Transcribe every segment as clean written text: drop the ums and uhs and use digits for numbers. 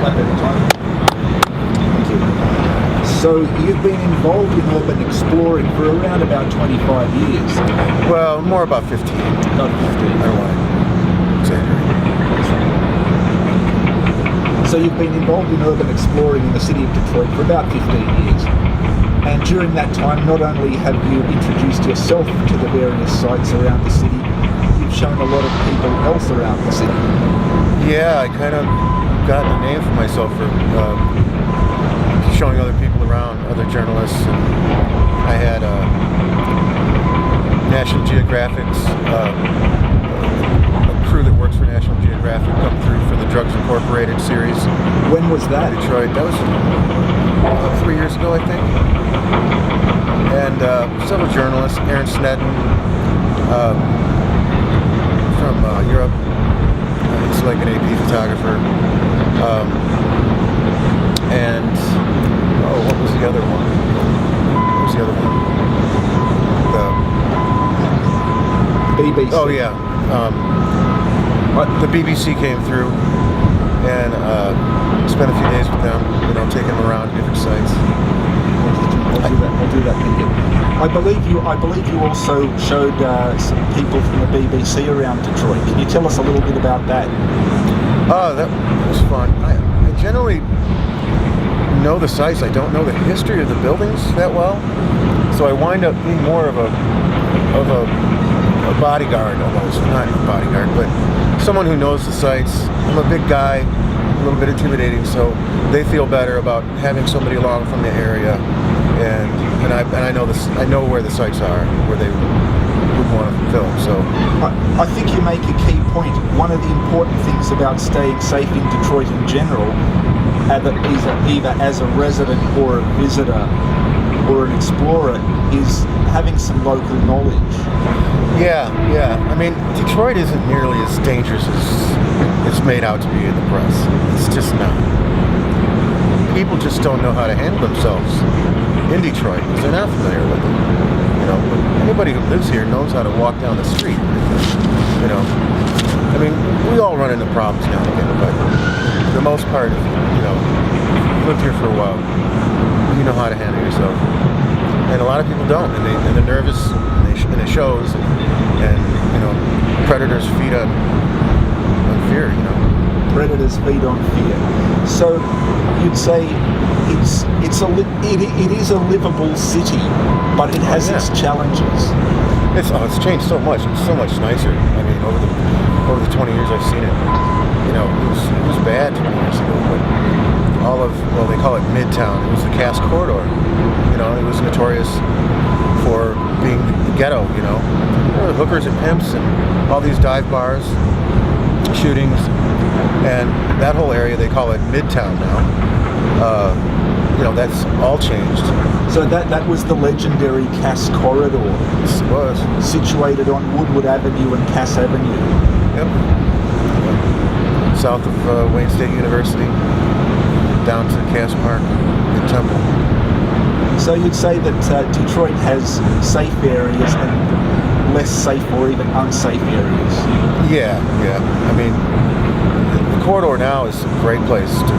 clap every time. Thank you. So you've been involved in urban exploring for around about 25 years. Well, more about 15. Not 15. I don't want to exaggerate. So you've been involved in urban exploring in the city of Detroit for about 15 years. And during that time, not only have you introduced yourself to the various sites around the city, you've shown a lot of people else around the city. Yeah, I kind of got a name for myself for showing other people around, other journalists. And I had National Geographic's a crew that works for National Geographic come through for the Drugs Incorporated series. When was that? Detroit. That was 3 years ago, I think. And several journalists, Aaron Snedden from Europe. He's like an AP photographer. And what was the other one? The BBC. Oh yeah. The BBC came through and spent a few days with them. Taking them around different sites. I'll do that. Thank you. I believe you also showed some people from the BBC around Detroit. Can you tell us a little bit about that? Oh, that was fun. I generally know the sites. I don't know the history of the buildings that well, so I wind up being more of a bodyguard almost. Not a bodyguard, but someone who knows the sites. I'm a big guy, a little bit intimidating, so they feel better about having somebody along from the area, and I know this. I know where the sites are, where they would want to film. So I think you make a key point. One of the important things about staying safe in Detroit in general, either as a resident or a visitor or an explorer, is having some local knowledge. Yeah. I mean, Detroit isn't nearly as dangerous as it's made out to be in the press. It's just not. People just don't know how to handle themselves in Detroit because they're not familiar with it. But anybody who lives here knows how to walk down the street. I mean, we all run into problems now and again, but for the most part, you've lived here for a while, you know how to handle yourself. And a lot of people don't, and they're nervous, and it shows, and predators feed on fear, Predators feed on fear. So you'd say it is a livable city, but it has its challenges. It's changed so much. It's so much nicer. I mean, over the 20 years I've seen it, it was bad 20 years ago, but they call it Midtown. It was the Cass Corridor. It was notorious for being the ghetto. There were hookers and pimps and all these dive bars, shootings, and that whole area they call it Midtown now. That's all changed. So that was the legendary Cass Corridor. Yes, it was. Situated on Woodward Avenue and Cass Avenue. Yep. South of Wayne State University, down to Cass Park and Temple. So you'd say that Detroit has safe areas and less safe or even unsafe areas? Yeah. I mean, the corridor now is a great place to,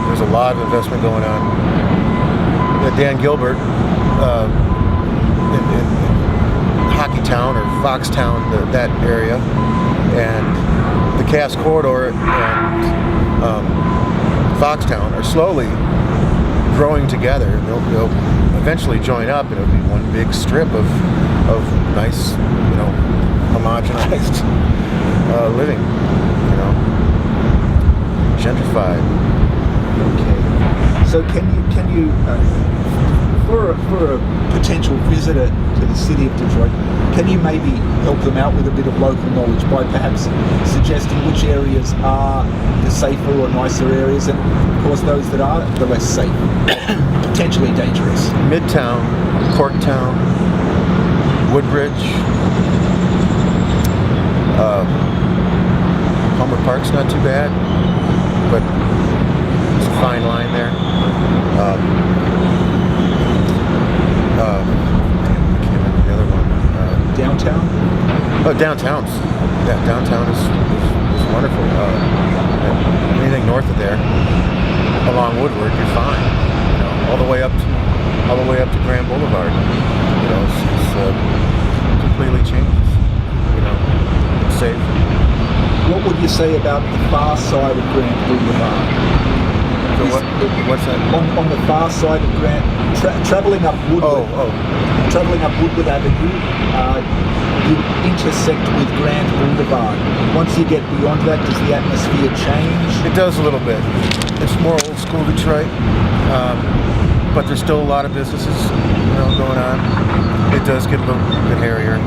there's a lot of investment going on. Dan Gilbert in Hockeytown or Foxtown, that area, and the Cass Corridor and Foxtown are slowly growing together. They'll eventually join up, and it'll be one big strip of nice, homogenized living, gentrified. Okay. So can you for a potential visitor to the city of Detroit, can you maybe help them out with a bit of local knowledge by perhaps suggesting which areas are the safer or nicer areas, and of course those that are the less safe, potentially dangerous? Midtown, Corktown, Woodbridge, Palmer Park's not too bad, but it's a fine line there. I can't remember the other one. Downtown? Downtown is wonderful. Anything north of there along Woodward, you're fine. All the way up to Grand Boulevard. It's completely changes. It's safe. What would you say about the far side of Grand Boulevard? So what's that? On the far side of Grand, travelling up Woodward. Travelling up Woodward Avenue, you intersect with Grand Boulevard. Once you get beyond that, does the atmosphere change? It does a little bit. It's more old school Detroit, but there's still a lot of businesses, going on. It does get a little bit hairier.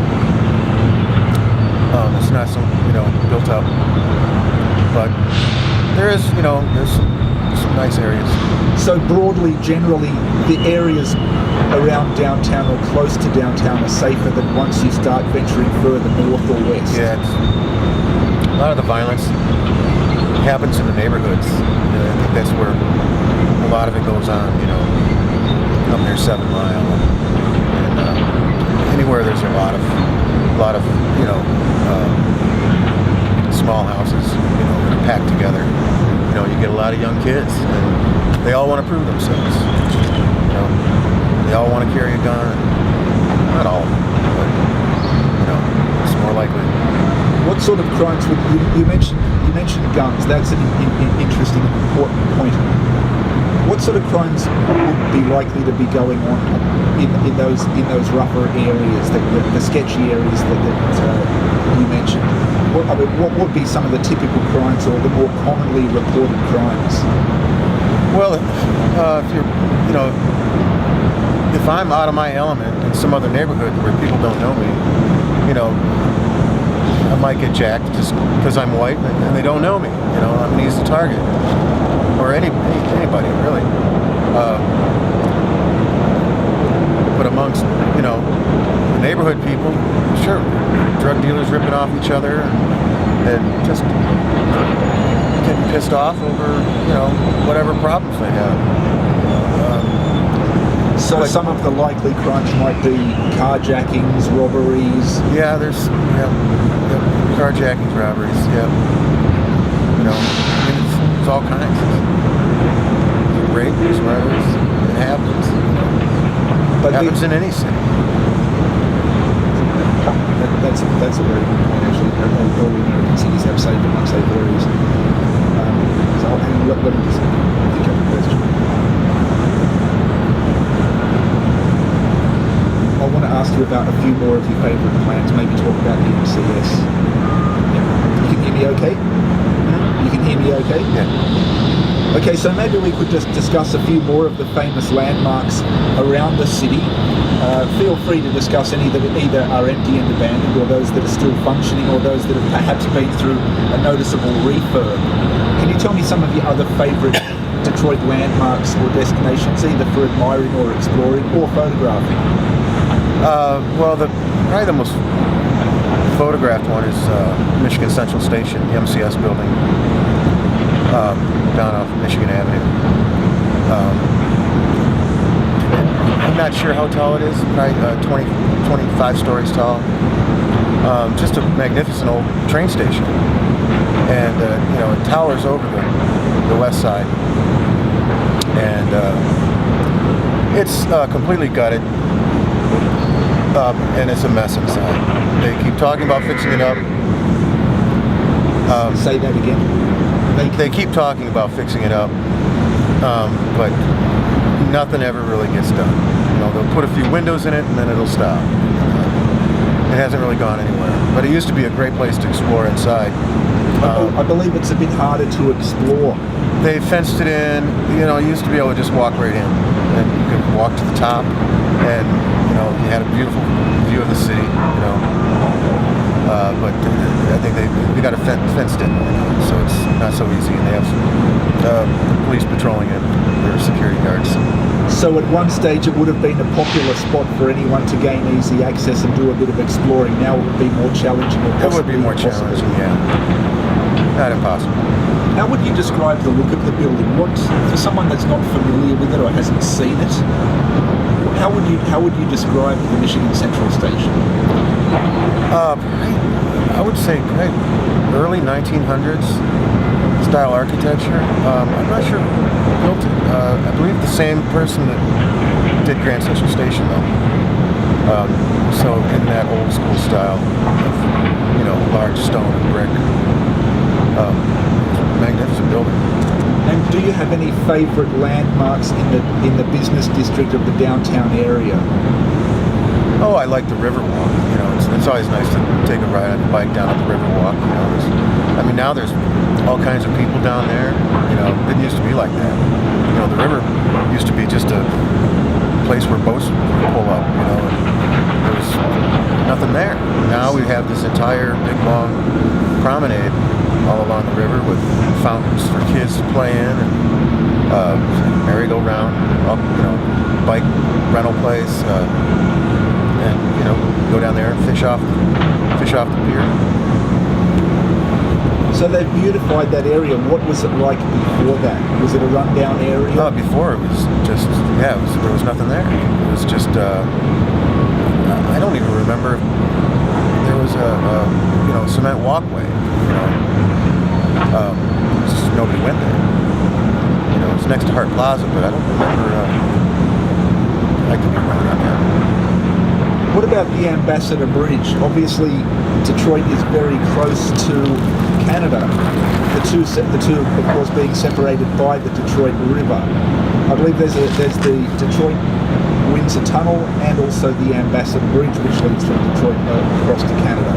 It's not so, built up, but there is, there's some nice areas. So broadly, generally, the areas around downtown or close to downtown are safer than once you start venturing further north or west. Yeah, a lot of the violence happens in the neighborhoods. I think that's where a lot of it goes on. Up near 7 Mile, and anywhere there's a lot of small houses, packed together. You get a lot of young kids, and they all want to prove themselves. They all want to carry a gun. Not all, but it's more likely. What sort of crimes would you mentioned guns? That's an interesting and important point. What sort of crimes would be likely to be going on in those rougher areas, the sketchy areas that you mentioned? What would be some of the typical crimes or the more commonly reported crimes? Well, if I'm out of my element in some other neighborhood where people don't know me, I might get jacked just because I'm white and they don't know me. I'm an easy target, or anybody really. But amongst the neighborhood people, sure, drug dealers ripping off each other and just getting pissed off over whatever problems they have. So some of the likely crimes might be carjackings, robberies. Yeah, there's carjackings, robberies. Yeah, it's all kinds. Rape, murders. It happens. But it happens in any city. That's a very good point, actually. All American cities have safe and unsafe areas. So let me just think of a question. I want to ask you about a few more of your favourite plans, maybe talk about the MCS. Yeah. You can hear me okay? You can hear me okay? Yeah. Okay, so maybe we could just discuss a few more of the famous landmarks around the city. Feel free to discuss any that either are empty and abandoned, or those that are still functioning, or those that have perhaps been through a noticeable refurb. Can you tell me some of your other favourite Detroit landmarks or destinations, either for admiring or exploring or photographing? Well, probably the most photographed one is Michigan Central Station, the MCS building, down off Michigan Avenue. I'm not sure how tall it is, probably 25 stories tall. Just a magnificent old train station. And, it towers over the west side. And it's completely gutted. And it's a mess inside. They keep talking about fixing it up. Say that again. They keep talking about fixing it up, but nothing ever really gets done. They'll put a few windows in it and then it'll stop. It hasn't really gone anywhere. But it used to be a great place to explore inside. I believe it's a bit harder to explore. They fenced it in. You used to be able to just walk right in, and you could walk to the top, and you had a beautiful view of the city. But I think they got it fenced in, so it's not so easy. And they have police patrolling it. There are security guards. So at one stage it would have been a popular spot for anyone to gain easy access and do a bit of exploring. Now it would be more challenging. It would be more challenging, yeah. Not impossible. How would you describe the look of the building? For someone that's not familiar with it or hasn't seen it, how would you describe the Michigan Central Station? I would say early 1900s style architecture. I'm not sure who built it. I believe the same person that did Grand Central Station, though. So in that old school style of, large stone and brick. Magnificent building. And do you have any favourite landmarks in the business district of the downtown area? Oh, I like the Riverwalk. It's always nice to take a ride on your bike down at the Riverwalk. Now there's all kinds of people down there. It didn't used to be like that. The river used to be just a place where boats pull up. There was nothing there. Now we have this entire big long promenade all along the river with fountains for kids to play in and merry-go-round, bike rental place. And go down there and fish off the pier. So they've beautified that area. What was it like before that? Was it a rundown area? Before it was just there was nothing there. It was just I don't even remember if there was a cement walkway. Just nobody went there. It's next to Hart Plaza, but I don't remember. I could be wrong on that. What about the Ambassador Bridge? Obviously, Detroit is very close to Canada. The two, of course, being separated by the Detroit River. I believe there's the Detroit Windsor Tunnel and also the Ambassador Bridge, which leads from Detroit across to Canada.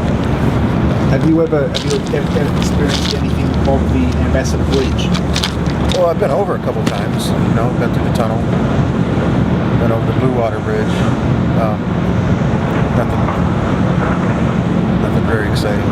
Have you ever experienced anything of the Ambassador Bridge? Well, I've been over a couple times. I've been through the tunnel, been over the Blue Water Bridge. Nothing very exciting.